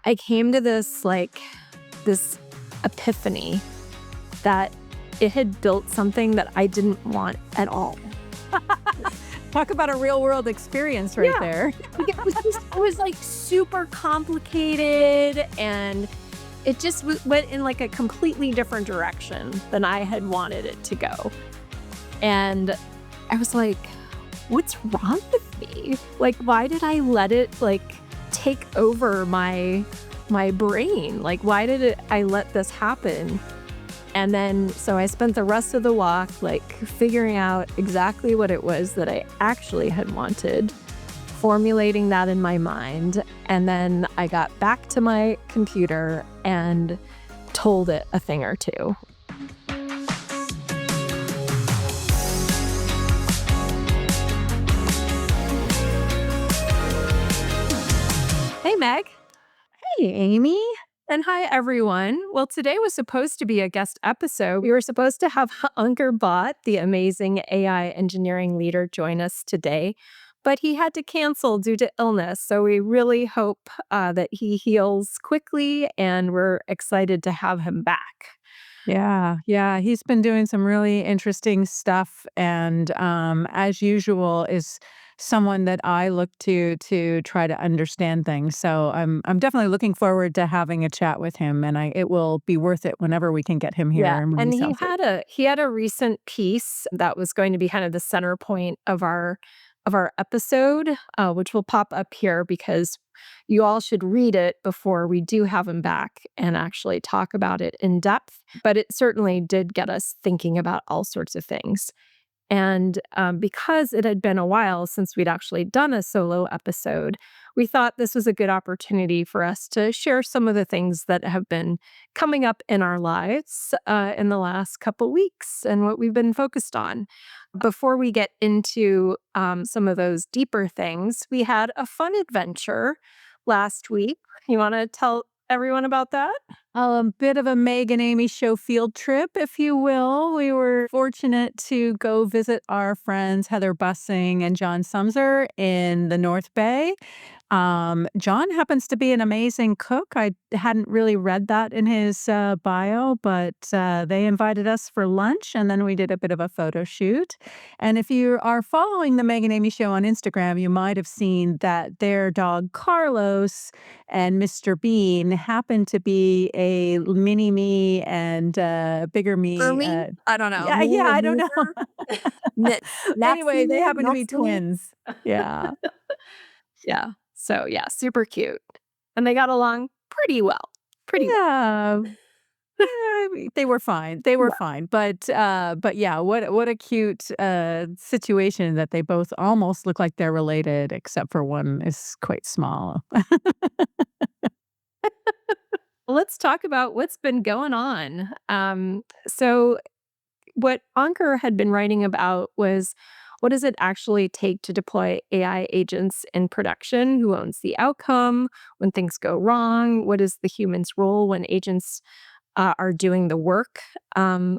I came to this epiphany that it had built something that I didn't want at all. Talk about a real world experience there. It was like super complicated, and it just went in like a completely different direction than I had wanted it to go. And I was like, what's wrong with me? Like, why did I let it take over my brain? Like, why did I let this happen? And then, so I spent the rest of the walk, figuring out exactly what it was that I actually had wanted, formulating that in my mind. And then I got back to my computer and told it a thing or two. Hey, Meg. Hey, Amy. And hi, everyone. Well, today was supposed to be a guest episode. We were supposed to have Ankur, the amazing AI engineering leader, join us today, but he had to cancel due to illness. So we really hope that he heals quickly, and we're excited to have him back. Yeah. He's been doing some really interesting stuff, and as usual, is someone that I look to try to understand things. So I'm definitely looking forward to having a chat with him, and it will be worth it whenever we can get him here. Yeah, and he he had a recent piece that was going to be kind of the center point of our episode, which will pop up here because you all should read it before we do have him back and actually talk about it in depth. But it certainly did get us thinking about all sorts of things. And because it had been a while since we'd actually done a solo episode, we thought this was a good opportunity for us to share some of the things that have been coming up in our lives in the last couple weeks and what we've been focused on. Before we get into some of those deeper things, we had a fun adventure last week. You want to tell everyone about that? A bit of a Meg and Amy show field trip, if you will. We were fortunate to go visit our friends Heather Bussing and John Sumser in the North Bay. John happens to be an amazing cook. I hadn't really read that in his bio, but they invited us for lunch, and then we did a bit of a photo shoot. And if you are following the Meg and Amy show on Instagram, you might have seen that their dog Carlos and Mr. Bean happened to be a mini me and bigger me. I don't know. Yeah, I don't know. Anyway, they happen to be twins. Yeah. Yeah. So, yeah, super cute. And they got along pretty well. Yeah. They were fine. Fine. But yeah, what a cute situation that they both almost look like they're related, except for one is quite small. Let's talk about what's been going on. So what Ankur had been writing about was, what does it actually take to deploy AI agents in production? Who owns the outcome when things go wrong? What is the human's role when agents are doing the work? And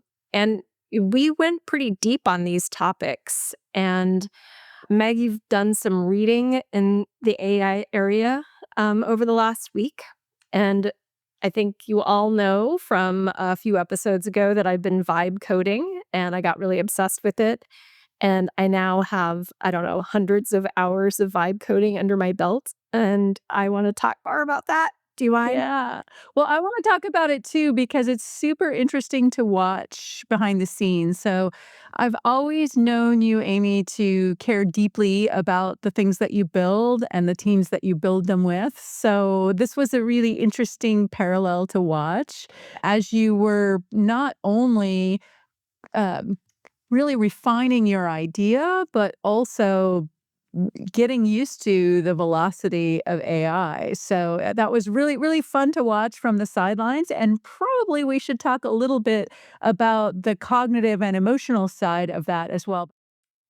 we went pretty deep on these topics. And Meg, you've done some reading in the AI area over the last week. And I think you all know from a few episodes ago that I've been vibe coding, and I got really obsessed with it. And I now have, I don't know, hundreds of hours of vibe coding under my belt. And I want to talk more about that. Do you mind? Yeah. Well, I want to talk about it too, because it's super interesting to watch behind the scenes. So I've always known you, Amy, to care deeply about the things that you build and the teams that you build them with. So this was a really interesting parallel to watch as you were not only really refining your idea, but also getting used to the velocity of AI. So that was really, really fun to watch from the sidelines. And probably we should talk a little bit about the cognitive and emotional side of that as well.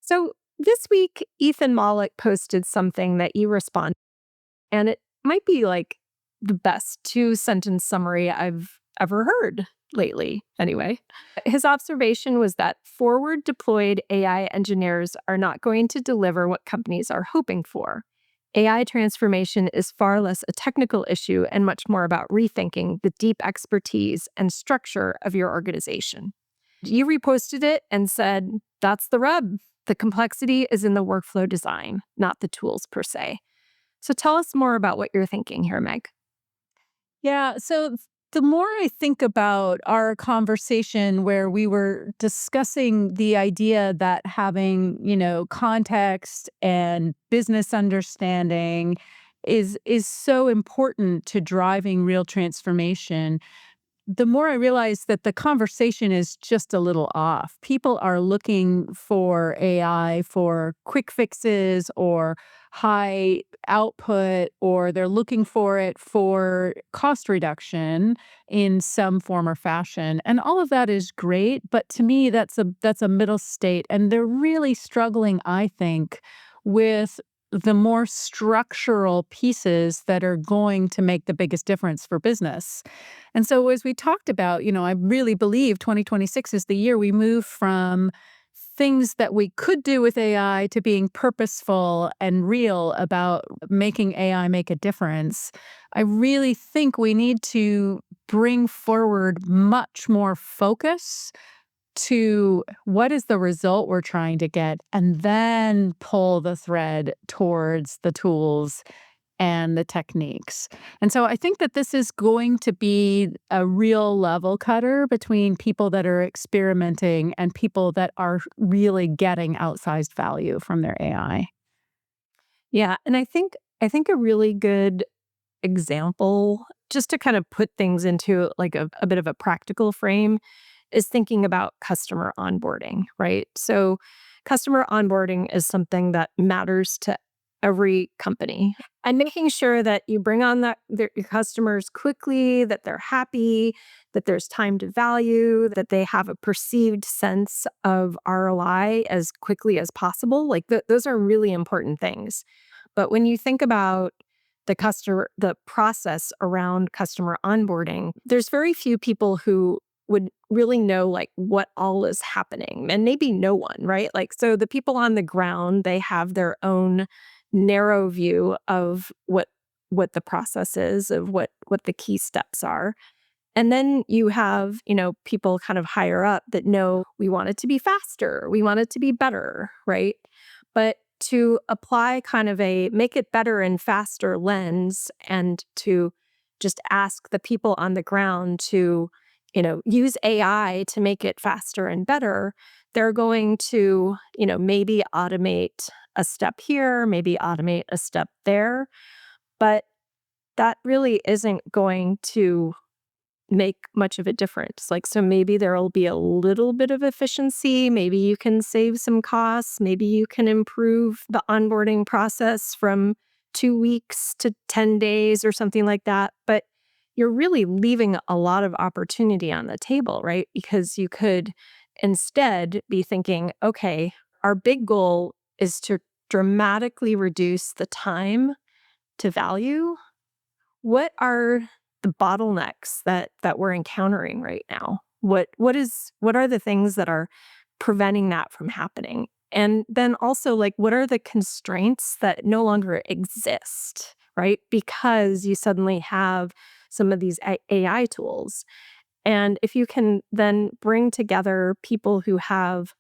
So this week, Ethan Mollick posted something that you responded, and it might be like the best 2-sentence summary I've ever heard lately. Anyway, his observation was that forward deployed AI engineers are not going to deliver what companies are hoping for. AI transformation is far less a technical issue and much more about rethinking the deep expertise and structure of your organization. You reposted it and said, that's the rub. The complexity is in the workflow design, not the tools per se. So tell us more about what you're thinking here, Meg. Yeah. So the more I think about our conversation where we were discussing the idea that having, context and business understanding is so important to driving real transformation, the more I realize that the conversation is just a little off. People are looking for AI for quick fixes or high output, or they're looking for it for cost reduction in some form or fashion. And all of that is great, but to me that's a middle state, and they're really struggling, I think, with the more structural pieces that are going to make the biggest difference for business. And so, as we talked about, I really believe 2026 is the year we move from things that we could do with AI to being purposeful and real about making AI make a difference. I really think we need to bring forward much more focus to what is the result we're trying to get, and then pull the thread towards the tools and the techniques. And so I think that this is going to be a real level cutter between people that are experimenting and people that are really getting outsized value from their AI. Yeah, and I think a really good example, just to kind of put things into like a bit of a practical frame, is thinking about customer onboarding, right? So, customer onboarding is something that matters to every company. And making sure that you bring on your customers quickly, that they're happy, that there's time to value, that they have a perceived sense of ROI as quickly as possible. Like those are really important things. But when you think about the process around customer onboarding, there's very few people who would really know like what all is happening, and maybe no one, right? Like, so the people on the ground, they have their own narrow view of what the process is, of what the key steps are. And then you have, people kind of higher up that know we want it to be faster, we want it to be better, right? But to apply kind of a make it better and faster lens, and to just ask the people on the ground to, use AI to make it faster and better, they're going to, maybe automate a step here, maybe automate a step there. But that really isn't going to make much of a difference. Like, so maybe there'll be a little bit of efficiency. Maybe you can save some costs. Maybe you can improve the onboarding process from 2 weeks to 10 days or something like that. But you're really leaving a lot of opportunity on the table, right? Because you could instead be thinking, okay, our big goal is to dramatically reduce the time to value. What are the bottlenecks that we're encountering right now? What are the things that are preventing that from happening? And then also, like, what are the constraints that no longer exist, right? Because you suddenly have some of these AI tools. And if you can then bring together people who have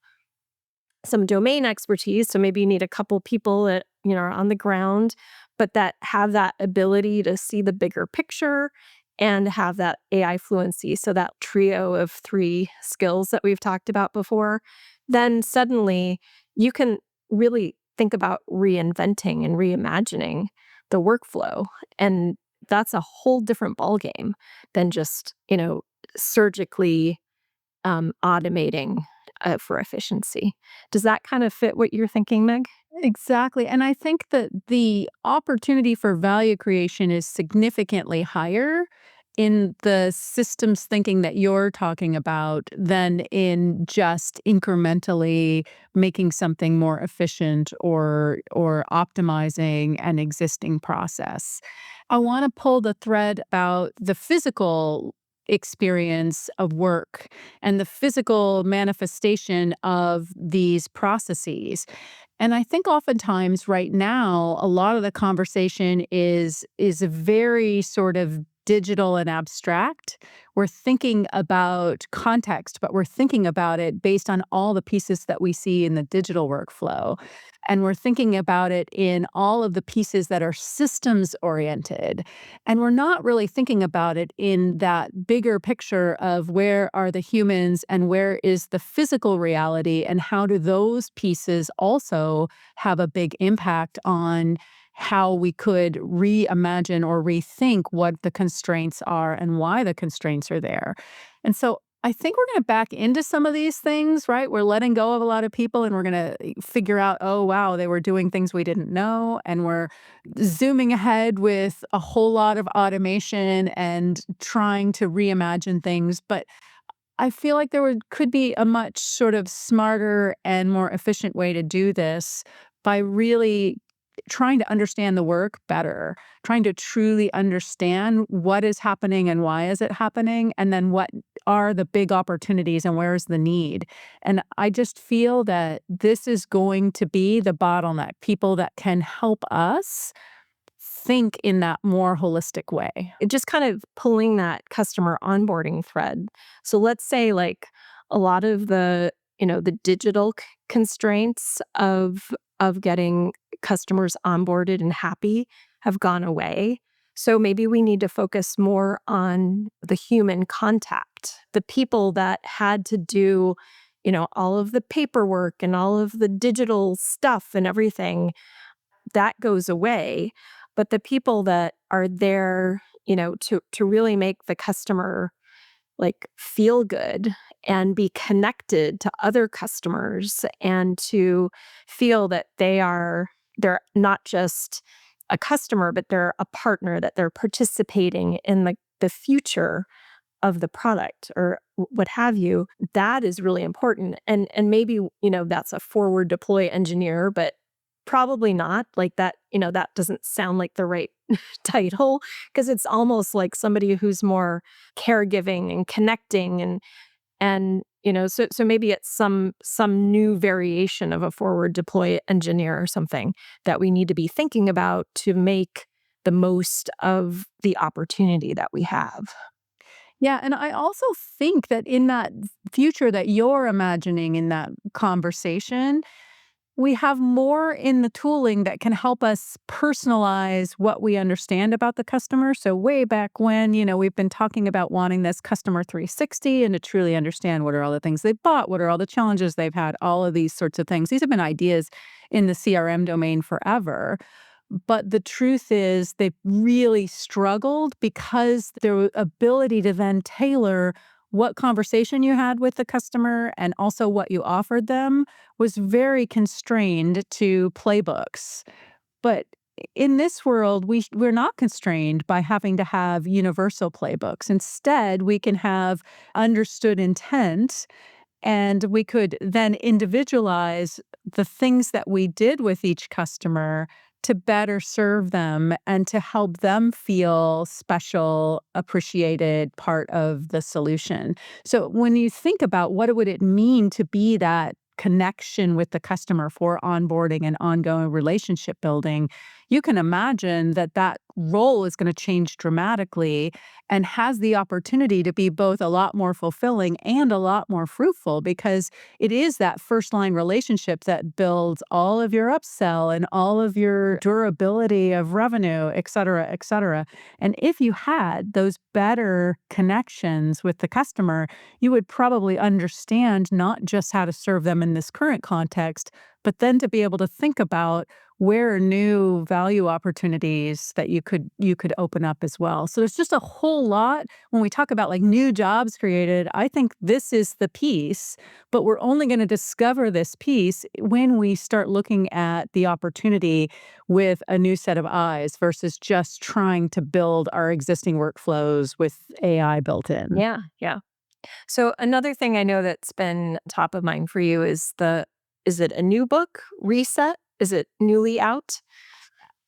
some domain expertise. So maybe you need a couple people that, are on the ground, but that have that ability to see the bigger picture and have that AI fluency. So that trio of three skills that we've talked about before, then suddenly you can really think about reinventing and reimagining the workflow. And that's a whole different ballgame than just, surgically automating for efficiency. Does that kind of fit what you're thinking, Meg? Exactly. And I think that the opportunity for value creation is significantly higher in the systems thinking that you're talking about than in just incrementally making something more efficient or optimizing an existing process. I want to pull the thread about the physical experience of work and the physical manifestation of these processes. And I think oftentimes right now, a lot of the conversation is a very sort of digital and abstract. We're thinking about context, but we're thinking about it based on all the pieces that we see in the digital workflow. And we're thinking about it in all of the pieces that are systems oriented. And we're not really thinking about it in that bigger picture of where are the humans and where is the physical reality and how do those pieces also have a big impact on how we could reimagine or rethink what the constraints are and why the constraints are there. And so I think we're going to back into some of these things, right? We're letting go of a lot of people and we're going to figure out, oh, wow, they were doing things we didn't know. And we're zooming ahead with a whole lot of automation and trying to reimagine things. But I feel like could be a much sort of smarter and more efficient way to do this by really trying to understand the work better, trying to truly understand what is happening and why is it happening, and then what are the big opportunities and where is the need. And I just feel that this is going to be the bottleneck, people that can help us think in that more holistic way. Just kind of pulling that customer onboarding thread. So let's say like a lot of the digital constraints of getting customers onboarded and happy have gone away. So maybe we need to focus more on the human contact, the people that had to do, all of the paperwork and all of the digital stuff and everything that goes away. But the people that are there, to really make the customer like feel good and be connected to other customers and to feel that they're not just a customer, but they're a partner, that they're participating in the future of the product or what have you. That is really important. And maybe, that's a forward deploy engineer, but probably not like that. That doesn't sound like the right title because it's almost like somebody who's more caregiving and connecting and maybe it's some new variation of a forward deploy engineer or something that we need to be thinking about to make the most of the opportunity that we have. Yeah, and I also think that in that future that you're imagining in that conversation, we have more in the tooling that can help us personalize what we understand about the customer. So way back when, we've been talking about wanting this customer 360 and to truly understand what are all the things they've bought, what are all the challenges they've had, all of these sorts of things. These have been ideas in the CRM domain forever. But the truth is they've really struggled because their ability to then tailor what conversation you had with the customer and also what you offered them was very constrained to playbooks. But in this world, we're not constrained by having to have universal playbooks. Instead, we can have understood intent and we could then individualize the things that we did with each customer to better serve them and to help them feel special, appreciated part of the solution. So when you think about what would it mean to be that connection with the customer for onboarding and ongoing relationship building, you can imagine that that role is going to change dramatically and has the opportunity to be both a lot more fulfilling and a lot more fruitful because it is that first line relationship that builds all of your upsell and all of your durability of revenue, et cetera, et cetera. And if you had those better connections with the customer, you would probably understand not just how to serve them in this current context, but then to be able to think about where are new value opportunities that you could open up as well. So there's just a whole lot when we talk about like new jobs created. I think this is the piece, but we're only going to discover this piece when we start looking at the opportunity with a new set of eyes versus just trying to build our existing workflows with AI built in. Yeah, yeah. So another thing I know that's been top of mind for you is it a new book, Reset? Is it newly out?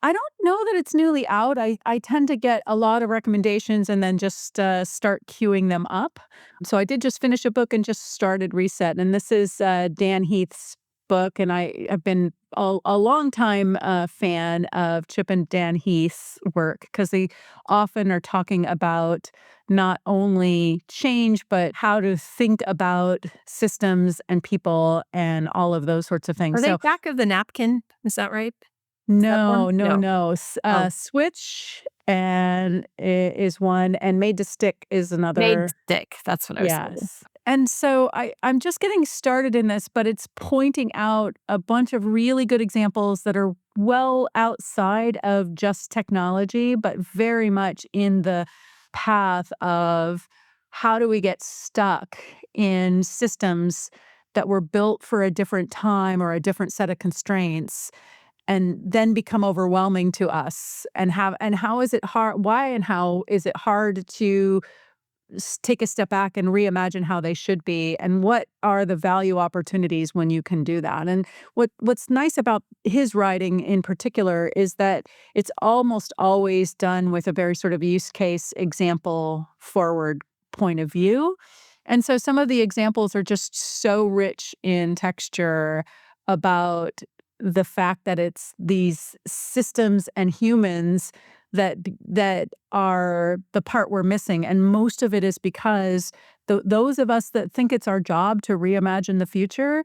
I don't know that it's newly out. I tend to get a lot of recommendations and then just start queuing them up. So I did just finish a book and just started Reset. And this is Dan Heath's book, and I've been a long time fan of Chip and Dan Heath's work because they often are talking about not only change, but how to think about systems and people and all of those sorts of things. Are they So back of the napkin? Is that right? Is that no, one? no, No. no. Oh, Switch and is one, and Made to Stick is made another. stick. That's what I was thinking. Yes. And so I'm just getting started in this, but it's pointing out a bunch of really good examples that are well outside of just technology, but very much in the path of how do we get stuck in systems that were built for a different time or a different set of constraints and then become overwhelming to us, and how is it hard, why and how is it hard to take a step back and reimagine how they should be, and what are the value opportunities when you can do that. And what's nice about his writing in particular is that it's almost always done with a very sort of use case example forward point of view. And so some of the examples are just so rich in texture about the fact that it's these systems and humans that are the part we're missing, and most of it is because those of us that think it's our job to reimagine the future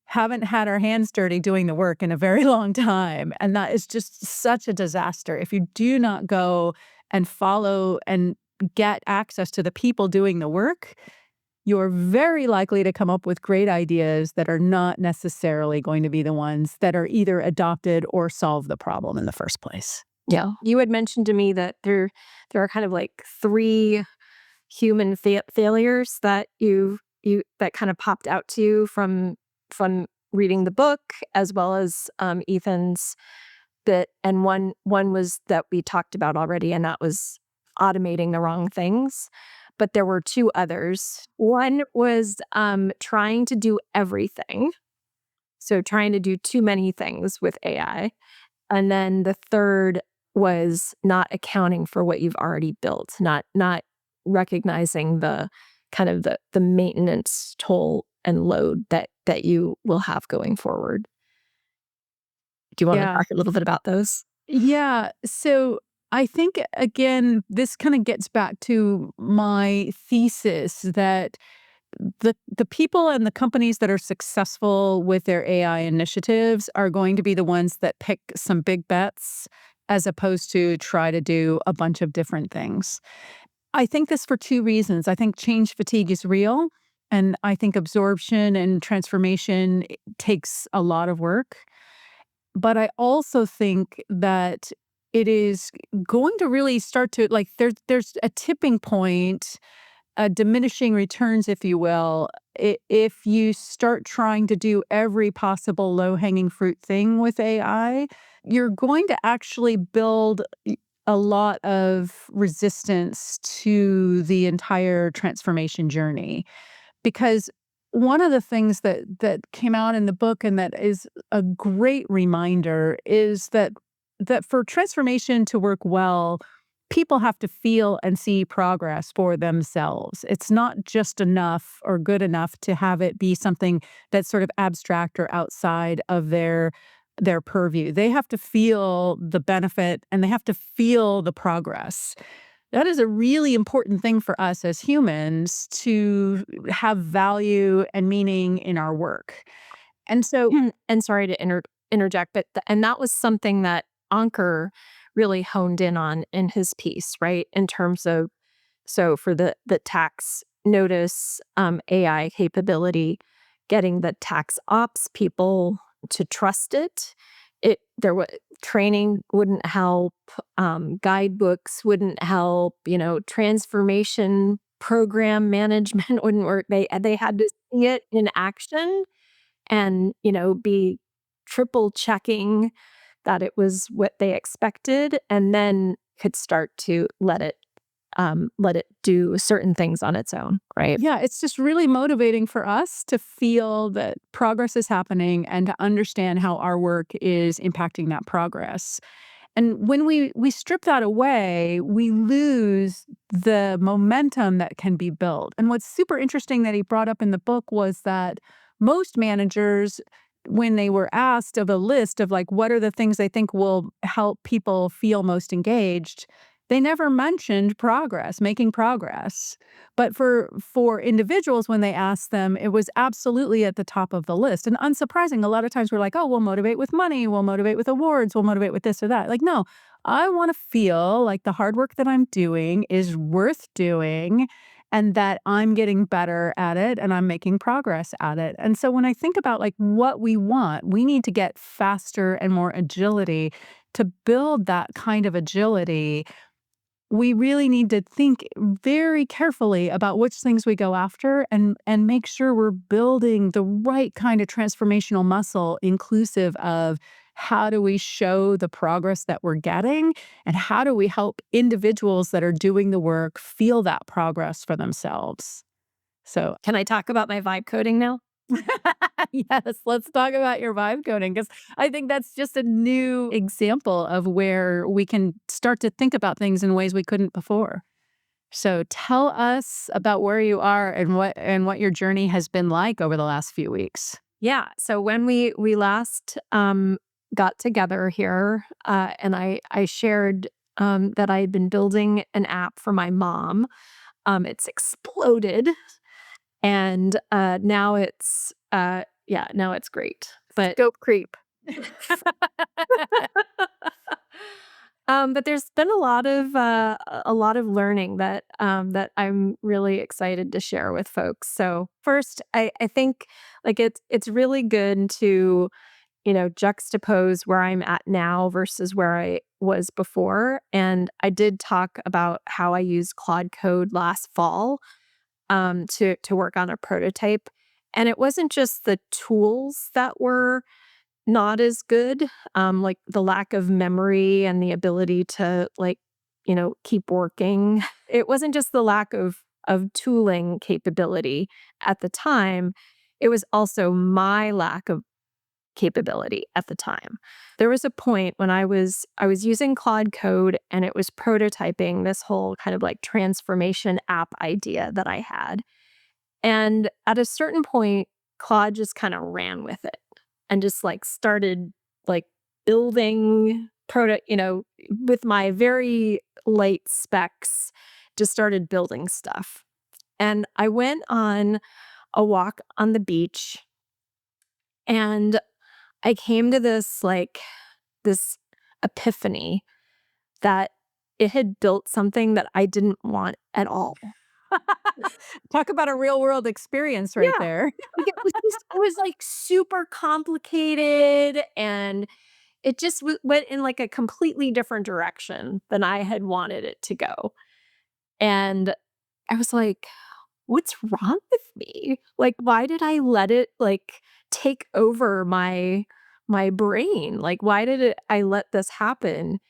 haven't had our hands dirty doing the work in a very long time, and that is just such a disaster. If you do not go and follow and get access to the people doing the work, you're very likely to come up with great ideas that are not necessarily going to be the ones that are either adopted or solve the problem in the first place. Yeah. You had mentioned to me that there are kind of like 3 human failures that you that kind of popped out to you from reading the book as well as, Ethan's bit, and one was that we talked about already, and that was automating the wrong things, but there were 2 others. One was, trying to do everything, so trying to do too many things with AI. And then the third was not accounting for what you've already built, not recognizing the kind of the maintenance toll and load that you will have going forward. Do you wanna Yeah. talk a little bit about those? Yeah. So I think, again, this kind of gets back to my thesis that the people and the companies that are successful with their AI initiatives are going to be the ones that pick some big bets as opposed to try to do a bunch of different things. I think this for 2 reasons. I think change fatigue is real, and I think absorption and transformation takes a lot of work. But I also think that it is going to really start to, like, there's a tipping point, diminishing returns, if you will, if you start trying to do every possible low-hanging fruit thing with AI, you're going to actually build a lot of resistance to the entire transformation journey. Because one of the things that came out in the book and that is a great reminder is that for transformation to work well, people have to feel and see progress for themselves. It's not just enough or good enough to have it be something that's sort of abstract or outside of their purview. They have to feel the benefit and they have to feel the progress. That is a really important thing for us as humans to have value and meaning in our work. And so And sorry to interject, but and that was something that Ankur really honed in on in his piece, right? In terms of so for the tax notice, AI capability, getting the tax ops people to trust it. There was training wouldn't help, guidebooks wouldn't help, transformation program management wouldn't work. They had to see it in action and, be triple checking that it was what they expected, and then could start to let it do certain things on its own, right? yeah, it's just really motivating for us to feel that progress is happening and to understand how our work is impacting that progress. And when we strip that away, we lose the momentum that can be built. And what's super interesting that he brought up in the book was that most managers when they were asked of a list of like, what are the things they think will help people feel most engaged, they never mentioned progress, making progress. But for individuals, when they asked them, it was absolutely at the top of the list. And unsurprising, a lot of times we're like, oh, we'll motivate with money, we'll motivate with awards, we'll motivate with this or that. Like, no, I want to feel like the hard work that I'm doing is worth doing and that I'm getting better at it and I'm making progress at it. And so when I think about like what we want, we need to get faster and more agility. To build that kind of agility, we really need to think very carefully about which things we go after and make sure we're building the right kind of transformational muscle, inclusive of how do we show the progress that we're getting and how do we help individuals that are doing the work feel that progress for themselves. So Can I talk about my vibe coding now? yes, let's talk about your vibe coding because I think that's just a new example of where we can start to think about things in ways we couldn't before. So tell us about where you are and what your journey has been like over the last few weeks. Yeah. So when we last got together here, and I shared that I had been building an app for my mom. It's exploded, and now it's great. But Scope creep. but there's been a lot of learning that I'm really excited to share with folks. So first, I think like it's really good to juxtapose where I'm at now versus where I was before. And I did talk about how I used Claude Code last fall to work on a prototype, and it wasn't just the tools that were not as good, like the lack of memory and the ability to keep working. It wasn't just the lack of tooling capability at the time. It was also my lack of capability at the time. There was a point when I was using Claude Code and it was prototyping this whole kind of like transformation app idea that I had. And at a certain point, Claude just kind of ran with it and just like started like building with my very light specs, just started building stuff. And I went on a walk on the beach and I came to this epiphany that it had built something that I didn't want at all. Talk about a real world experience right Yeah. there. Like, it was, like, super complicated, and it just went in, like, a completely different direction than I had wanted it to go, and I was like, "What's wrong with me? Like, why did I let it, like, take over my brain? Like, why did I let this happen?"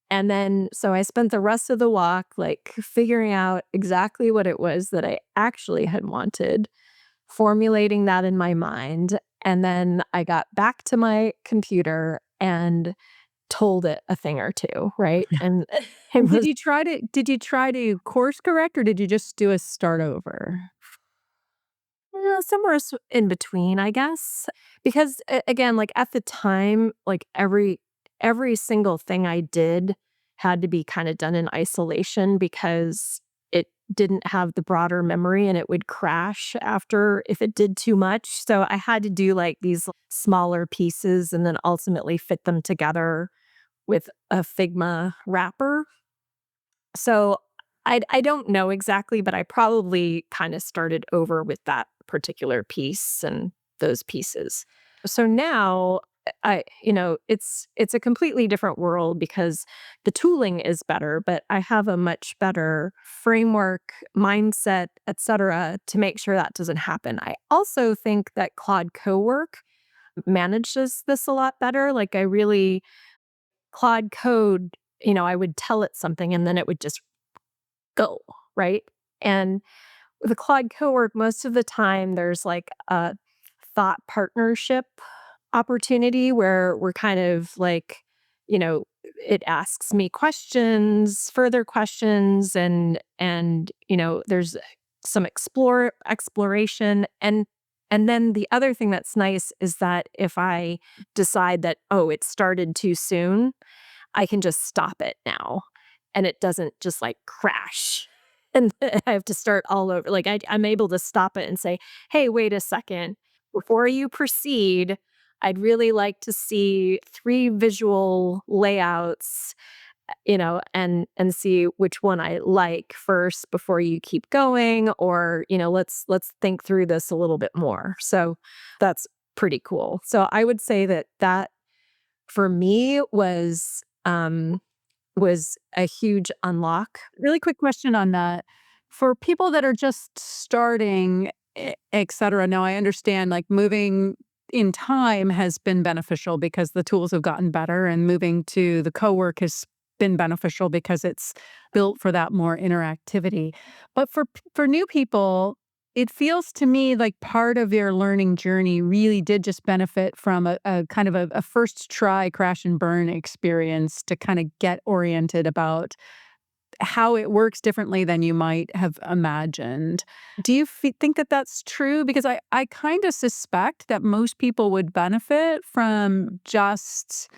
And then so I spent the rest of the walk, like, figuring out exactly what it was that I actually had wanted, formulating that in my mind, and then I got back to my computer and told it a thing or two, right? And it And was did you try to course correct or did you just do a start over? somewhere in between, I guess, because again, like at the time, like every single thing I did had to be kind of done in isolation because it didn't have the broader memory and it would crash after if it did too much. So I had to do like these smaller pieces and then ultimately fit them together with a Figma wrapper. So I don't know exactly, but I probably kind of started over with that particular piece and those pieces. So now it's a completely different world because the tooling is better, but I have a much better framework, mindset, etc. to make sure that doesn't happen. I also think that Claude Cowork manages this a lot better. Like I really Claude Code, I would tell it something and then it would just go, right? And with a Claude Cowork, most of the time there's like a thought partnership opportunity where we're kind of like, it asks me questions, further questions, and there's some exploration. And And then the other thing that's nice is that if I decide that, oh, it started too soon, I can just stop it now and it doesn't just like crash. And I have to start all over. Like I'm able to stop it and say, hey, wait a second. Before you proceed, I'd really like to see 3 visual layouts, and see which one I like first before you keep going, or, let's think through this a little bit more. So that's pretty cool. So I would say that for me was a huge unlock. Really quick question on that. For people that are just starting, et cetera, now I understand like moving in time has been beneficial because the tools have gotten better, and moving to the co-work has been beneficial because it's built for that more interactivity. But for new people, it feels to me like part of their learning journey really did just benefit from a kind of a first try crash and burn experience to kind of get oriented about how it works differently than you might have imagined. Do you think that that's true? Because I kind of suspect that most people would benefit from just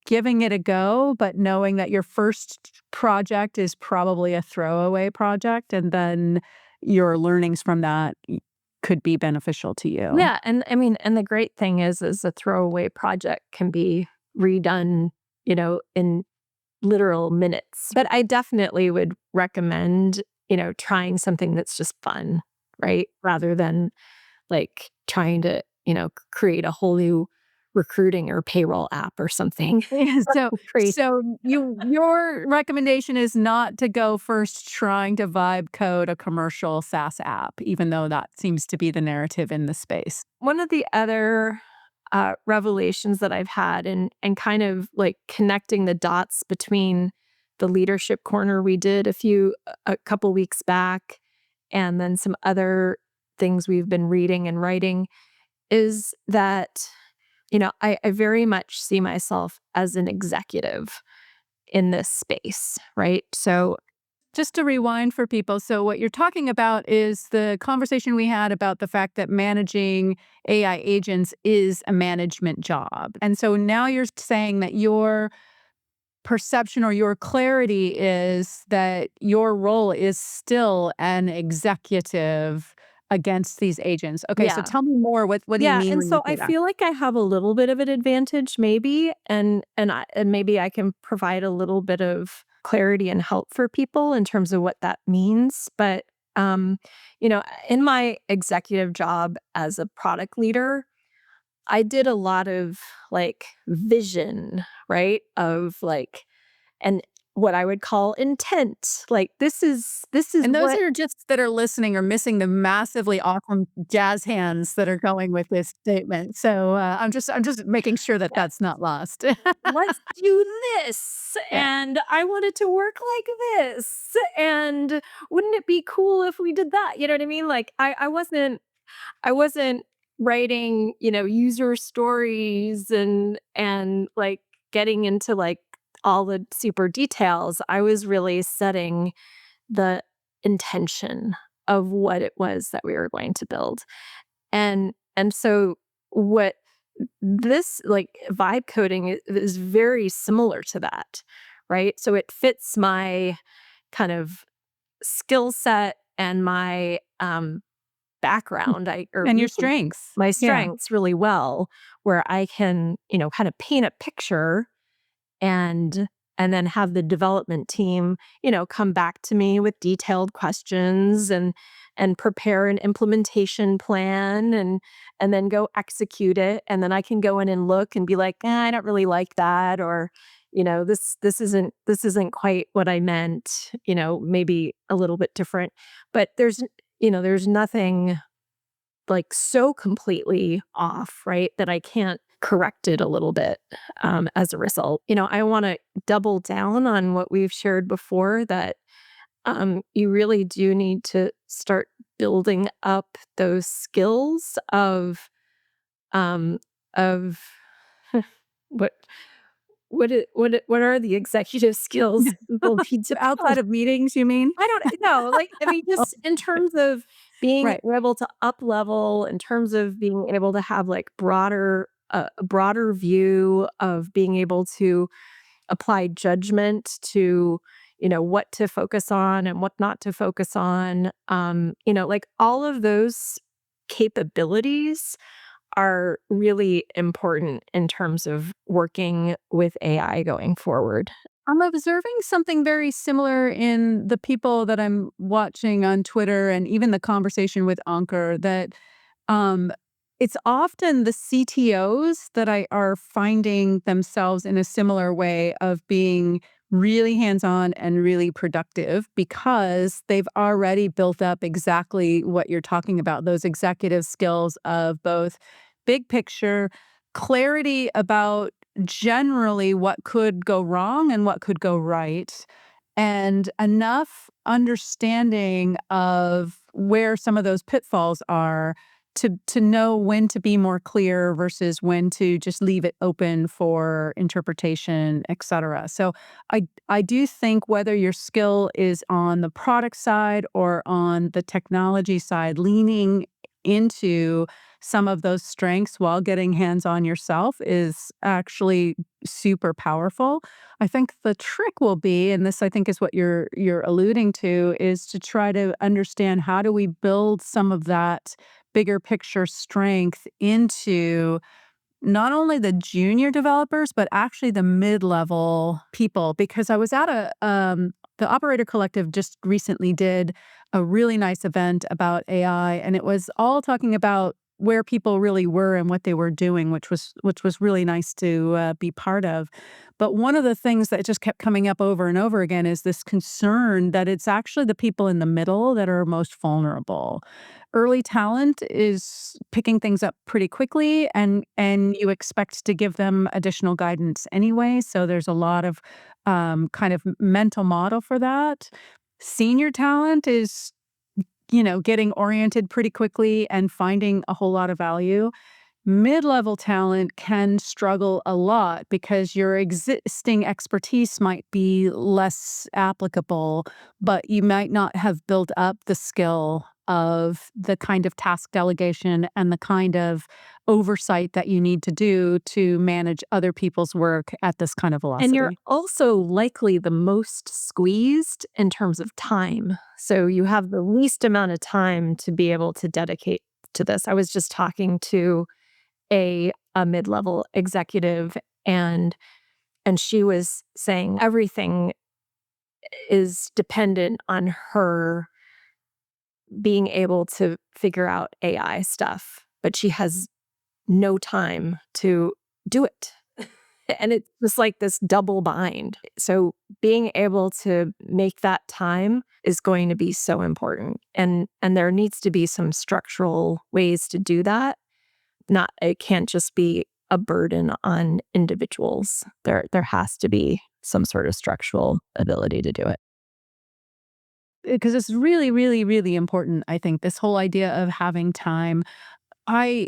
giving it a go, but knowing that your first project is probably a throwaway project, and then your learnings from that could be beneficial to you. Yeah, and I mean, and the great thing is a throwaway project can be redone, in literal minutes. But I definitely would recommend, trying something that's just fun, right? Rather than like trying to, create a whole new recruiting or payroll app or something. Yeah, Crazy. your recommendation is not to go first trying to vibe code a commercial SaaS app, even though that seems to be the narrative in the space. One of the other revelations that I've had, and kind of like connecting the dots between the leadership corner we did a couple weeks back, and then some other things we've been reading and writing, is that I very much see myself as an executive in this space, right? So Just to rewind for people, so what you're talking about is the conversation we had about the fact that managing AI agents is a management job. And so now you're saying that your perception or your clarity is that your role is still an executive against these agents. Okay, so yeah. tell me more. What do you Yeah, mean and when you so say I that? feel like I have a little bit of an advantage maybe, and maybe I can provide a little bit of clarity and help for people in terms of what that means. But you know, in my executive job as a product leader, I did a lot of like vision, right? Of like, and what I would call intent. Like this is And those what. that are just that are listening are missing the massively awesome jazz hands that are going with this statement. So I'm just making sure that that's not lost. Let's do this, Yeah. and I want it to work like this, and wouldn't it be cool if we did that? You know what I mean? Like I wasn't writing, user stories and like getting into like all the super details. I was really setting the intention of what it was that we were going to build. And so what this like vibe coding is very similar to that, right? So it fits my kind of skill set and my background, I or And your really strengths. my Yeah. strengths really well, where I can, kind of paint a picture and and then have the development team, come back to me with detailed questions and prepare an implementation plan and then go execute it. And then I can go in and look and be like, I don't really like that, or this isn't quite what I meant, maybe a little bit different. But there's nothing like so completely off, right? That I can't correct it a little bit as a result. I want to double down on what we've shared before, that you really do need to start building up those skills um, of what what are the executive skills people need to build? Outside of meetings, you mean? I don't know. Like, I mean, just in terms of being Right. able to up level in terms of being able to have like a broader view of being able to apply judgment to, what to focus on and what not to focus on. Like all of those capabilities are really important in terms of working with AI going forward. I'm observing something very similar in the people that I'm watching on Twitter and even the conversation with Ankur that um, it's often the CTOs that I are finding themselves in a similar way of being really hands-on and really productive because they've already built up exactly what you're talking about, those executive skills of both big picture, clarity about generally what could go wrong and what could go right, and enough understanding of where some of those pitfalls are to know when to be more clear versus when to just leave it open for interpretation, et cetera. So I do think whether your skill is on the product side or on the technology side, leaning into some of those strengths while getting hands-on yourself is actually super powerful. I think the trick will be, and this I think is what you're alluding to, is to try to understand how do we build some of that bigger picture strength into not only the junior developers, but actually the mid-level people. Because I was at the Operator Collective just recently did a really nice event about AI, and it was all talking about where people really were and what they were doing, which was really nice to be part of. But one of the things that just kept coming up over and over again is this concern that it's actually the people in the middle that are most vulnerable. Early talent is picking things up pretty quickly, and you expect to give them additional guidance anyway, so there's a lot of, kind of mental model for that. Senior talent is, getting oriented pretty quickly and finding a whole lot of value. Mid-level talent can struggle a lot because your existing expertise might be less applicable, but you might not have built up the skill of the kind of task delegation and the kind of oversight that you need to do to manage other people's work at this kind of And you're velocity. also likely the most squeezed in terms of time. So you have the least amount of time to be able to dedicate to this. I was just talking to a mid-level executive, and she was saying everything is dependent on her being able to figure out AI stuff, but she has no time to do it. And it's just like this double bind. So being able to make that time is going to be so important. And there needs to be some structural ways to do that. Not it can't just be a burden on individuals. There has to be some sort of structural ability to do it. Because it's really, really, really important, I think, this whole idea of having time. I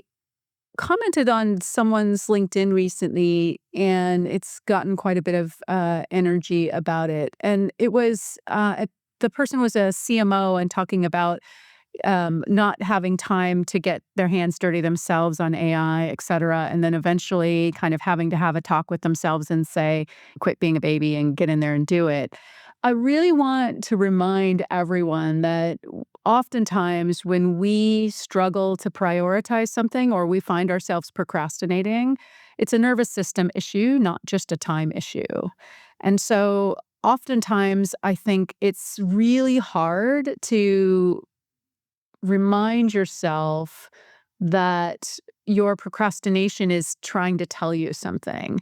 commented on someone's LinkedIn recently, and it's gotten quite a bit of energy about it. And it was the person was a CMO and talking about not having time to get their hands dirty themselves on AI, et cetera, and then eventually kind of having to have a talk with themselves and say, quit being a baby and get in there and do it. I really want to remind everyone that oftentimes when we struggle to prioritize something or we find ourselves procrastinating, it's a nervous system issue, not just a time issue. And so oftentimes I think it's really hard to remind yourself that your procrastination is trying to tell you something.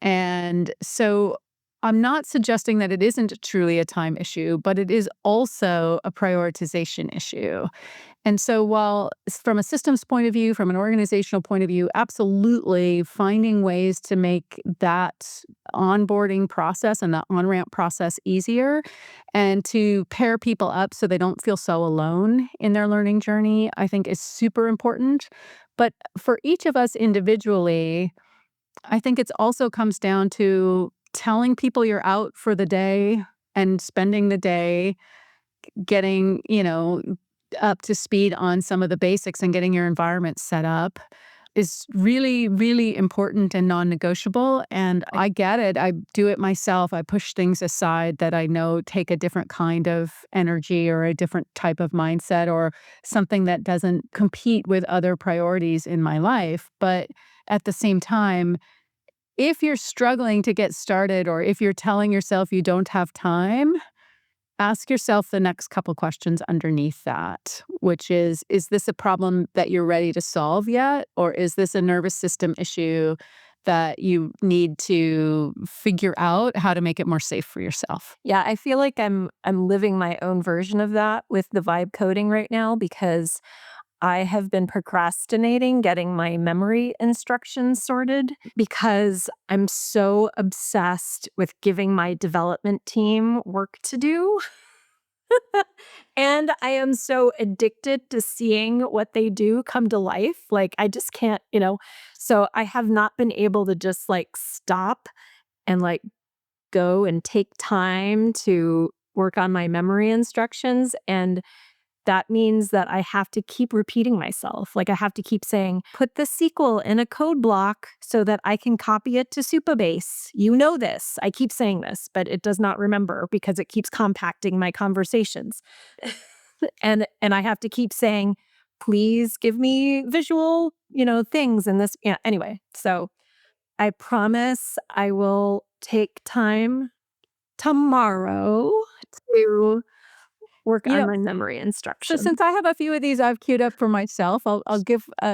And so I'm not suggesting that it isn't truly a time issue, but it is also a prioritization issue. And so while from a systems point of view, from an organizational point of view, absolutely finding ways to make that onboarding process and the on-ramp process easier and to pair people up so they don't feel so alone in their learning journey, I think is super important. But for each of us individually, I think it's also comes down to telling people you're out for the day and spending the day getting, up to speed on some of the basics and getting your environment set up is really, really important and non-negotiable. And I get it. I do it myself. I push things aside that I know take a different kind of energy or a different type of mindset or something that doesn't compete with other priorities in my life. But at the same time, if you're struggling to get started or if you're telling yourself you don't have time, ask yourself the next couple questions underneath that, which is this a problem that you're ready to solve yet? Or is this a nervous system issue that you need to figure out how to make it more safe for yourself? Yeah, I feel like I'm living my own version of that with the vibe coding right now because I have been procrastinating getting my memory instructions sorted because I'm so obsessed with giving my development team work to do. And I am so addicted to seeing what they do come to life. Like, I just can't, so I have not been able to just like stop and like go and take time to work on my memory instructions. And that means that I have to keep repeating myself. Like I have to keep saying, put the SQL in a code block so that I can copy it to Supabase. You know this. I keep saying this, but it does not remember because it keeps compacting my conversations. and I have to keep saying, please give me visual, things in this. Yeah, anyway, so I promise I will take time tomorrow to work You on know, my memory so instruction. since I have a few of these I've queued up for myself, I'll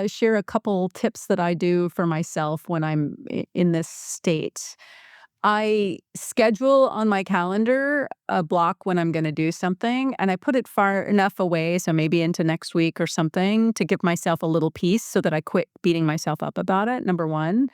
share a couple tips that I do for myself when I'm in this state. I schedule on my calendar a block when I'm gonna do something, and I put it far enough away, so maybe into next week or something, to give myself a little peace so that I quit beating myself up about it, number 1.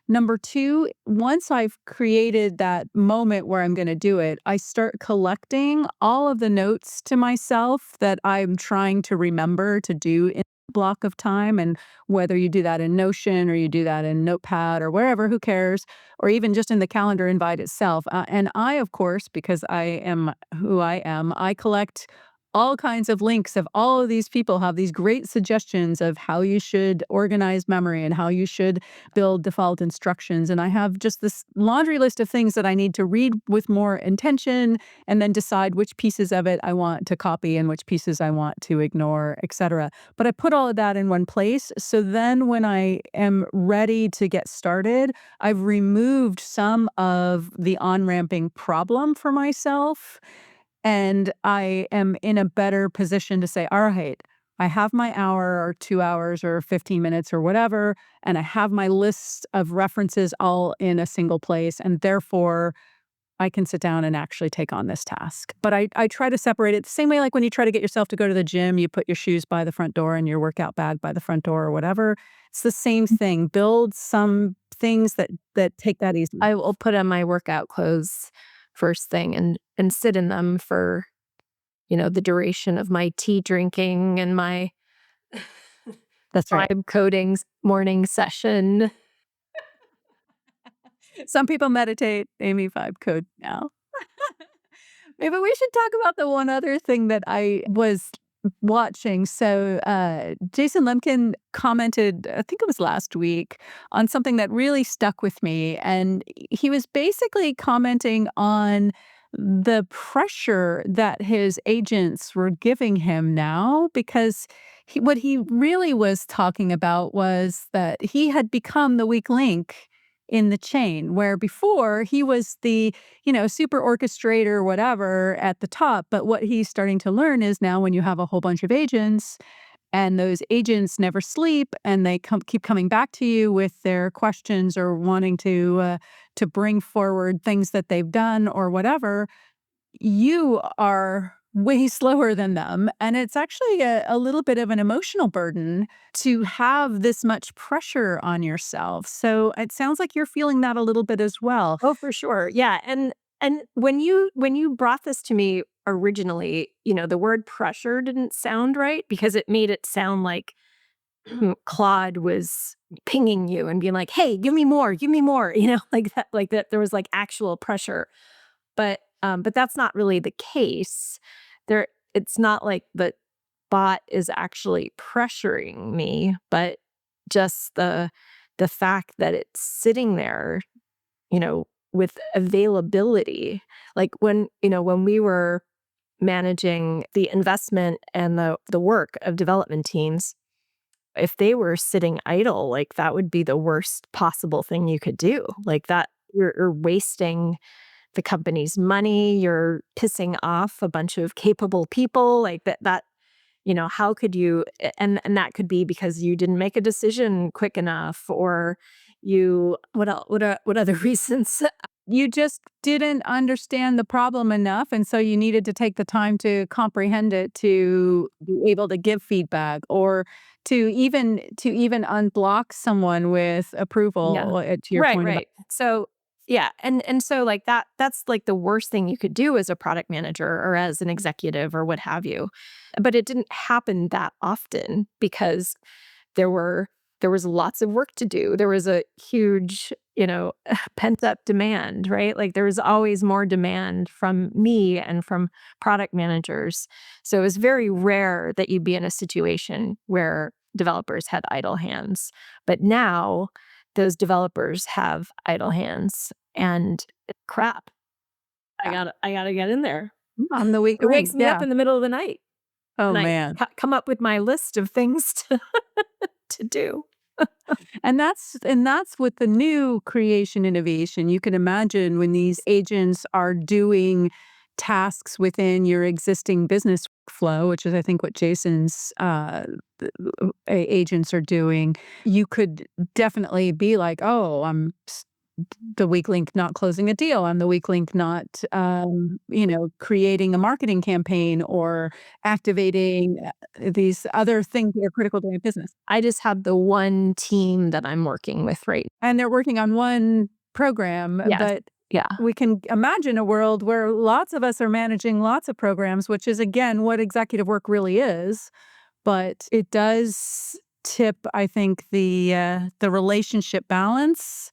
Number 2, once I've created that moment where I'm gonna do it, I start collecting all of the notes to myself that I'm trying to remember to do in a block of time, and whether you do that in Notion or you do that in Notepad or wherever, who cares? Or even just in the calendar invite itself. And I, of course, because I am who I am, I collect all kinds of links of all of these people have these great suggestions of how you should organize memory and how you should build default instructions. And I have just this laundry list of things that I need to read with more intention and then decide which pieces of it I want to copy and which pieces I want to ignore, etc. But I put all of that in one place. So then when I am ready to get started, I've removed some of the on-ramping problem for myself, and I am in a better position to say, "All right, I have my hour or 2 hours or 15 minutes or whatever, and I have my list of references all in a single place, and therefore I can sit down and actually take on this task." But I try to separate it the same way like when you try to get yourself to go to the gym, you put your shoes by the front door and your workout bag by the front door or whatever. It's the same thing. Build some things that take that easy. I will put on my workout clothes first thing and sit in them for, the duration of my tea drinking and my That's right. vibe coding morning session. Some people meditate, Amy vibe code now. Maybe we should talk about the one other thing that I was watching. So, Jason Lemkin commented, I think it was last week, on something that really stuck with me. And he was basically commenting on the pressure that his agents were giving him now, because what he really was talking about was that he had become the weak link in the chain, where before he was the super orchestrator, whatever, at the top. But what he's starting to learn is now when you have a whole bunch of agents and those agents never sleep and they keep coming back to you with their questions or wanting to bring forward things that they've done or whatever, you are way slower than them. And it's actually a little bit of an emotional burden to have this much pressure on yourself. So it sounds like you're feeling that a little bit as well. Oh, for sure. Yeah, and when you brought this to me originally, the word pressure didn't sound right because it made it sound like Claude was pinging you and being like, "Hey, give me more," like that there was like actual pressure. But that's not really the case. There it's not like the bot is actually pressuring me, but just the fact that it's sitting there, with availability. Like when we were managing the investment and the work of development teams, if they were sitting idle, like that would be the worst possible thing you could do. Like that you're wasting the company's money, you're pissing off a bunch of capable people, like how could you and that could be because you didn't make a decision quick enough, or what other reasons? You just didn't understand the problem enough, and so you needed to take the time to comprehend it to be able to give feedback or to even unblock someone with Yeah. approval, to your Right, point about. right. So, yeah, and so, like, that's, like, the worst thing you could do as a product manager or as an executive or what have you. But it didn't happen that often because there were there was lots of work to do. There was a huge, pent up demand, right? Like there was always more demand from me and from product managers. So it was very rare that you'd be in a situation where developers had idle hands. But now those developers have idle hands and it's crap. I gotta get in there. On the weak It wakes link, me up yeah. in the middle of the night Oh, and I man. come up with my list of things to do. And that's with the new creation innovation. You can imagine when these agents are doing tasks within your existing business flow, which is I think what Jason's agents are doing. You could definitely be like, "Oh, the weak link not closing a deal. I'm the weak link not, creating a marketing campaign or activating these other things that are critical to my business." I just have the one team that I'm working with right. And they're working on one program, Yes. but Yeah. we can imagine a world where lots of us are managing lots of programs, which is, again, what executive work really is. But it does tip, I think, the relationship balance.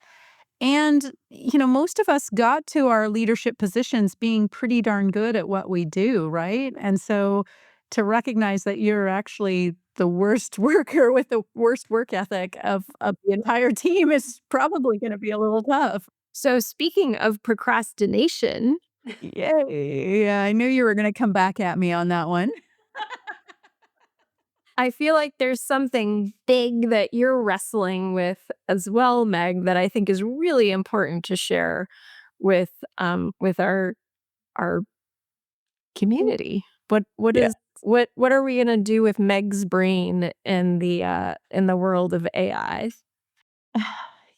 And, most of us got to our leadership positions being pretty darn good at what we do, right? And so to recognize that you're actually the worst worker with the worst work ethic of the entire team is probably gonna be a little tough. So speaking of procrastination, Yay. Yeah, I knew you were gonna come back at me on that one. I feel like there's something big that you're wrestling with as well, Meg, that I think is really important to share with our community. What Yeah. is what are we gonna do with Meg's brain in the world of AI?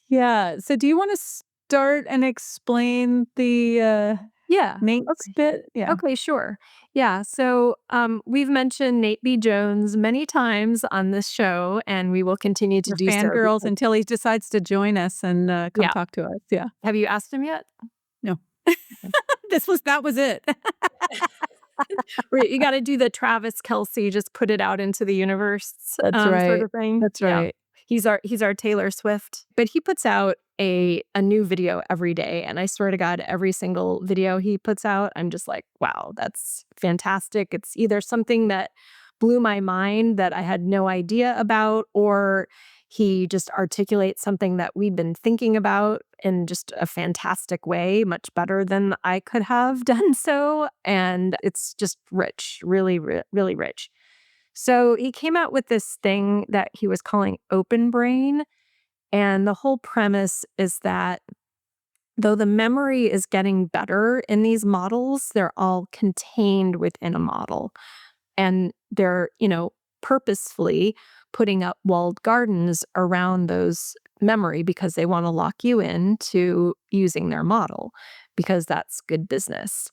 Yeah, so do you wanna start and explain the, Yeah. Nate's Okay. bit? Yeah. Okay, sure. Yeah. So we've mentioned Nate B. Jones many times on this show, and we will continue to We're do so fangirls because, until he decides to join us and, come yeah. talk to us, yeah. Have you asked him yet? No. That was it. You got to do the Travis Kelsey, just put it out into the universe, That's sort right. of thing. That's Yeah. right. He's our Taylor Swift, but he puts out a new video every day, and I swear to God, every single video he puts out, I'm just like, wow, that's fantastic. It's either something that blew my mind that I had no idea about, or he just articulates something that we've been thinking about in just a fantastic way, much better than I could have done so. And it's just rich, really, really rich. So he came out with this thing that he was calling open brain. And the whole premise is that though the memory is getting better in these models, they're all contained within a model. And they're, purposefully putting up walled gardens around those memory because they want to lock you in to using their model because that's good business.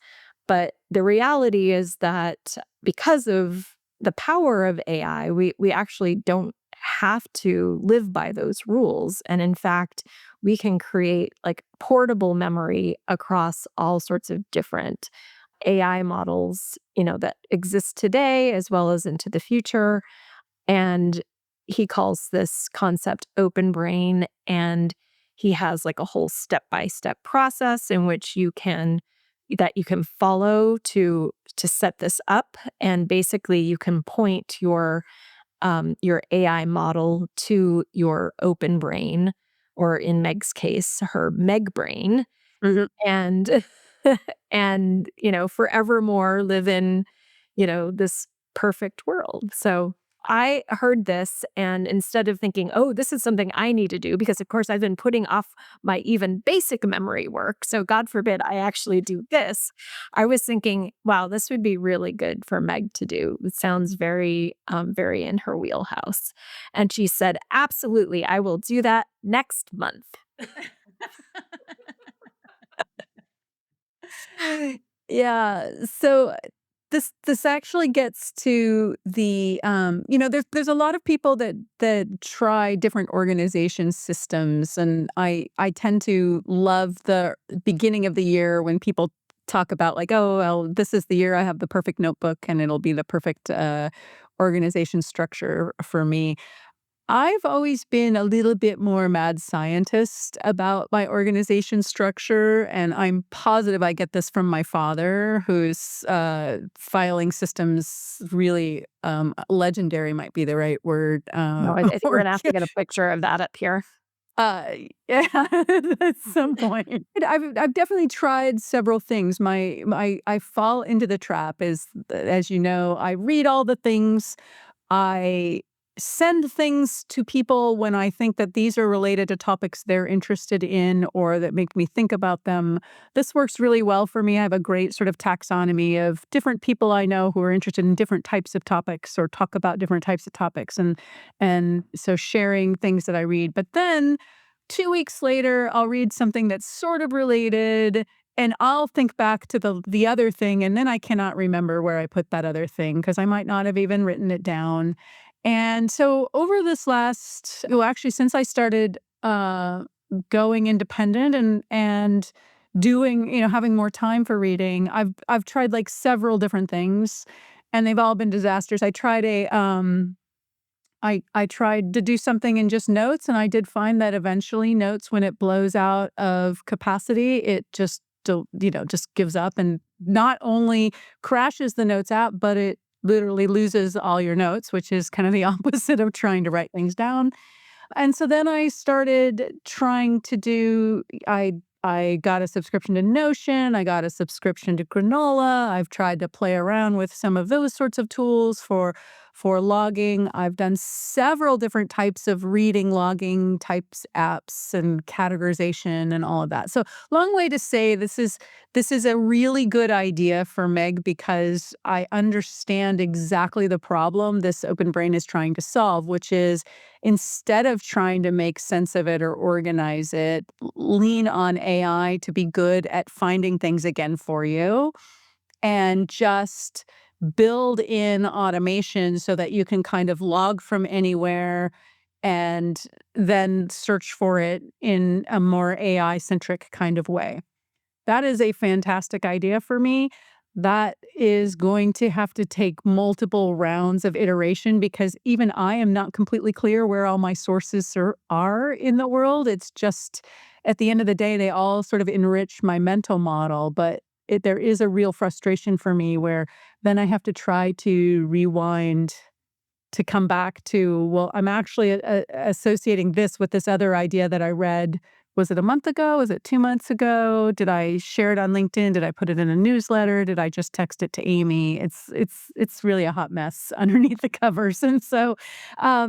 But the reality is that because of the power of AI, we actually don't have to live by those rules. And in fact, we can create like portable memory across all sorts of different AI models, that exist today as well as into the future. And he calls this concept open brain. And he has like a whole step by step process in which you can follow to to set this up, and basically you can point your AI model to your open brain, or in Meg's case, her Meg brain, Mhm. and and, forevermore live in, this perfect world. So I heard this, and instead of thinking, "Oh, this is something I need to do," because of course I've been putting off my even basic memory work, so God forbid I actually do this, I was thinking, "Wow, this would be really good for Meg to do. It sounds very in her wheelhouse." And she said, "Absolutely, I will do that next month." Yeah, so this actually gets to the, there's a lot of people that try different organization systems, and I tend to love the beginning of the year when people talk about like, "Oh, well, this is the year I have the perfect notebook, and it'll be the perfect, organization structure for me." I've always been a little bit more mad scientist about my organization structure, and I'm positive I get this from my father, whose filing systems really legendary might be the right word. No, I think we're Or gonna have to get a picture of that up here. uh, yeah, at some point. I've definitely tried several things. I fall into the trap, as you know, I read all the things. I send things to people when I think that these are related to topics they're interested in or that make me think about them. This works really well for me. I have a great sort of taxonomy of different people I know who are interested in different types of topics or talk about different types of topics, and so sharing things that I read. But then 2 weeks later, I'll read something that's sort of related, and I'll think back to the other thing, and then I cannot remember where I put that other thing because I might not have even written it down. And so over this last well, actually, since I started, going independent and doing having more time for reading, I've tried, like, several different things, and they've all been disasters. I tried to do something in just notes, and I did find that eventually notes, when it blows out of capacity, it just gives up and not only crashes the notes app, but it literally loses all your notes, which is kind of the opposite of trying to write things down. And so then I started trying to do I got a subscription to Notion, I got a subscription to Granola. I've tried to play around with some of those sorts of tools for logging. I've done several different types of reading logging types apps and categorization and all of that. So long way to say this is a really good idea for Meg because I understand exactly the problem this open brain is trying to solve, which is instead of trying to make sense of it or organize it, lean on AI to be good at finding things again for you and just build in automation so that you can kind of log from anywhere and then search for it in a more AI centric kind of way. That is a fantastic idea for me. That is going to have to take multiple rounds of iteration because even I am not completely clear where all my sources are in the world. It's just at the end of the day, they all sort of enrich my mental model. But there is a real frustration for me where then I have to try to rewind to come back to, well, I'm actually associating this with this other idea that I read. Was it a month ago? Was it 2 months ago? Did I share it on LinkedIn? Did I put it in a newsletter? Did I just text it to Amy? It's really a hot mess underneath the covers. And so I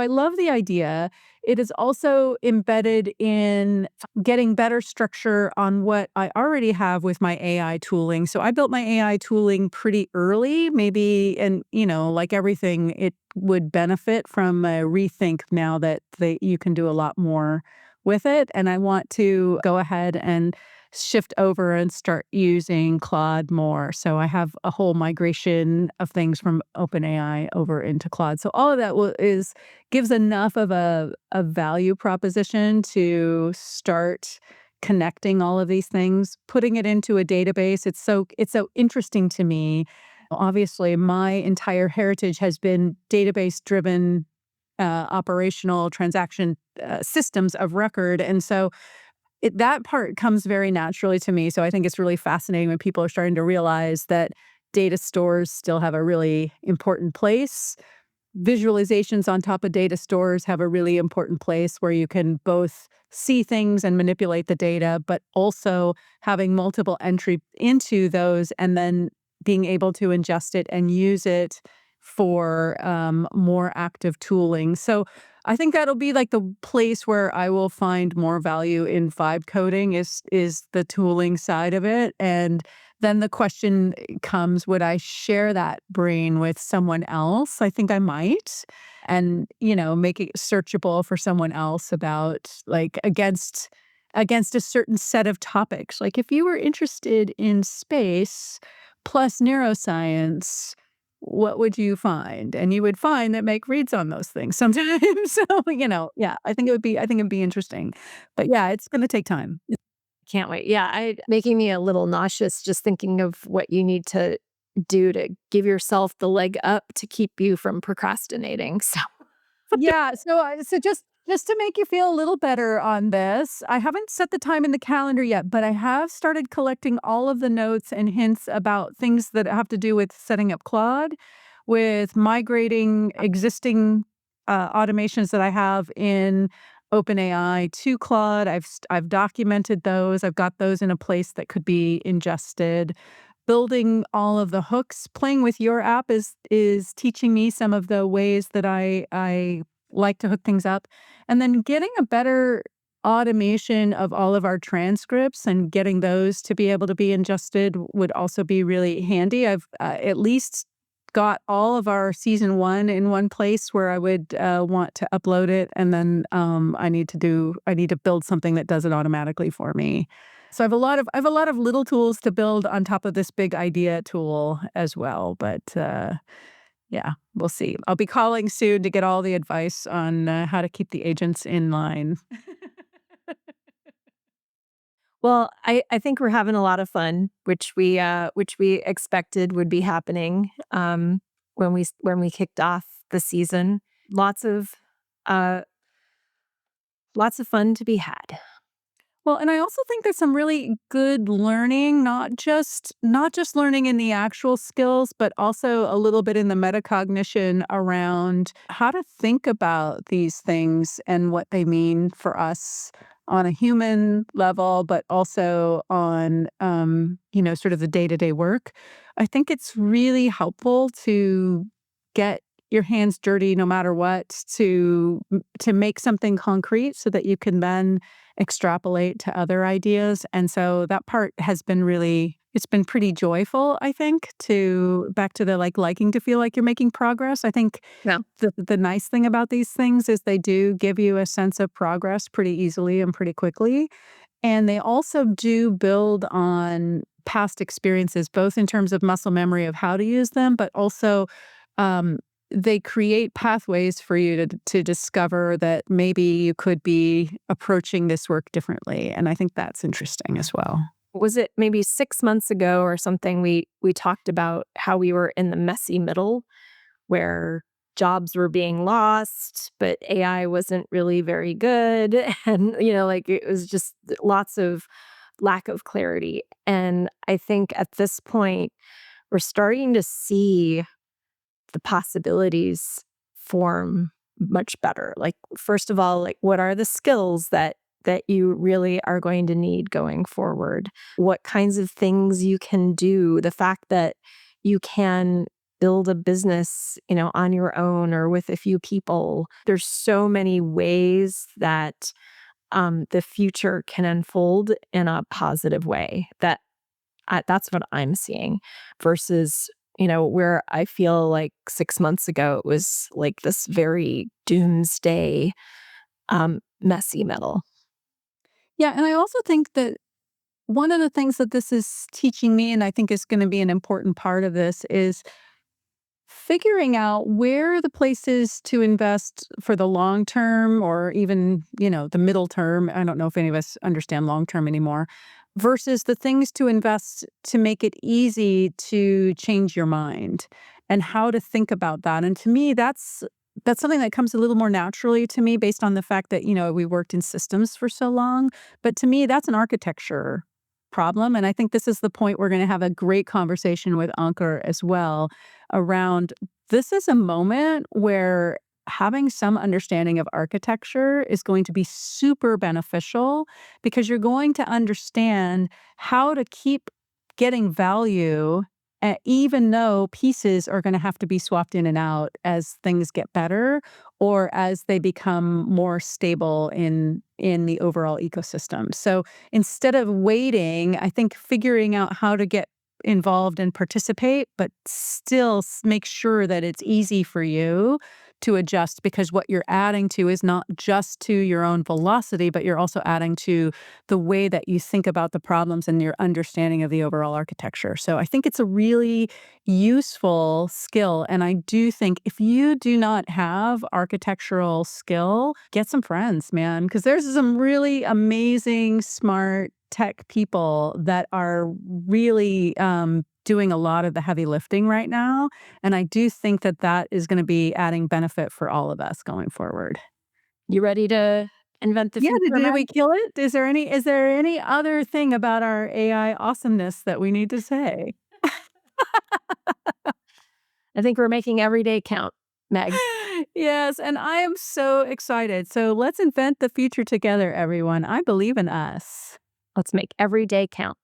love the idea. It is also embedded in getting better structure on what I already have with my AI tooling. So I built my AI tooling pretty early, maybe, and like everything, it would benefit from a rethink now that you can do a lot more with it. And I want to go ahead and shift over and start using Claude more. So I have a whole migration of things from OpenAI over into Claude. So all of that gives enough of a value proposition to start connecting all of these things, putting it into a database. It's so interesting to me. Obviously, my entire heritage has been database driven operational transaction systems of record. And so that part comes very naturally to me. So I think it's really fascinating when people are starting to realize that data stores still have a really important place. Visualizations on top of data stores have a really important place where you can both see things and manipulate the data, but also having multiple entry into those and then being able to ingest it and use it for more active tooling. So I think that'll be like the place where I will find more value in vibe coding is the tooling side of it. And then the question comes, would I share that brain with someone else? I think I might. And, make it searchable for someone else about like against a certain set of topics. Like if you were interested in space plus neuroscience, what would you find? And you would find that Make reads on those things sometimes. So, yeah, I think it'd be interesting. But yeah, it's gonna take time. Can't wait. Yeah, I making me a little nauseous just thinking of what you need to do to give yourself the leg up to keep you from procrastinating. So, Yeah, so just to make you feel a little better on this, I haven't set the time in the calendar yet, but I have started collecting all of the notes and hints about things that have to do with setting up Claude, with migrating existing automations that I have in OpenAI to Claude. I've documented those. I've got those in a place that could be ingested. Building all of the hooks, playing with your app is teaching me some of the ways that I like to hook things up, and then getting a better automation of all of our transcripts and getting those to be able to be ingested would also be really handy. I've at least got all of our season 1 in one place where I would want to upload it, and then I need to build something that does it automatically for me. So I have a lot of little tools to build on top of this big idea tool as well, but yeah, we'll see. I'll be calling soon to get all the advice on how to keep the agents in line. well, I think we're having a lot of fun, which we expected would be happening when we kicked off the season. Lots of uh lots of fun to be had. Well, and I also think there's some really good learning, not just learning in the actual skills, but also a little bit in the metacognition around how to think about these things and what they mean for us on a human level, but also on sort of the day-to-day work. I think it's really helpful to get your hands dirty no matter what to make something concrete so that you can then extrapolate to other ideas. And so that part has been it's been pretty joyful, I think, to back to the liking to feel like you're making progress. I think Yeah. the nice thing about these things is they do give you a sense of progress pretty easily and pretty quickly. And they also do build on past experiences, both in terms of muscle memory of how to use them, but also um, they create pathways for you to discover that maybe you could be approaching this work differently. And I think that's interesting as well. Was it maybe 6 months ago or something we talked about how we were in the messy middle where jobs were being lost, but AI wasn't really very good and like it was just lots of lack of clarity. And I think at this point we're starting to see the possibilities form much better. Like first of all, like what are the skills that you really are going to need going forward? What kinds of things you can do? The fact that you can build a business, on your own or with a few people. There's so many ways that the future can unfold in a positive way that's what I'm seeing versus, where I feel like 6 months ago, it was like this very doomsday, messy middle. Yeah, and I also think that one of the things that this is teaching me, and I think is going to be an important part of this, is figuring out where the places to invest for the long term or even, the middle term. I don't know if any of us understand long term anymore, versus the things to invest to make it easy to change your mind and how to think about that. And to me, that's something that comes a little more naturally to me based on the fact that, we worked in systems for so long. But to me, that's an architecture problem. And I think this is the point we're going to have a great conversation with Ankur as well around this is a moment where having some understanding of architecture is going to be super beneficial because you're going to understand how to keep getting value, even though pieces are going to have to be swapped in and out as things get better or as they become more stable in the overall ecosystem. So instead of waiting, I think figuring out how to get involved and participate, but still make sure that it's easy for you to adjust because what you're adding to is not just to your own velocity, but you're also adding to the way that you think about the problems and your understanding of the overall architecture. So I think it's a really useful skill. And I do think if you do not have architectural skill, get some friends, man, because there's some really amazing, smart tech people that are really doing a lot of the heavy lifting right now. And I do think that that is going to be adding benefit for all of us going forward. You ready to invent the Yeah, future, did we Meg? kill it? Is there any other thing about our AI awesomeness that we need to say? I think we're making every day count, Meg. Yes, and I am so excited. So let's invent the future together, everyone. I believe in us. Let's make every day count.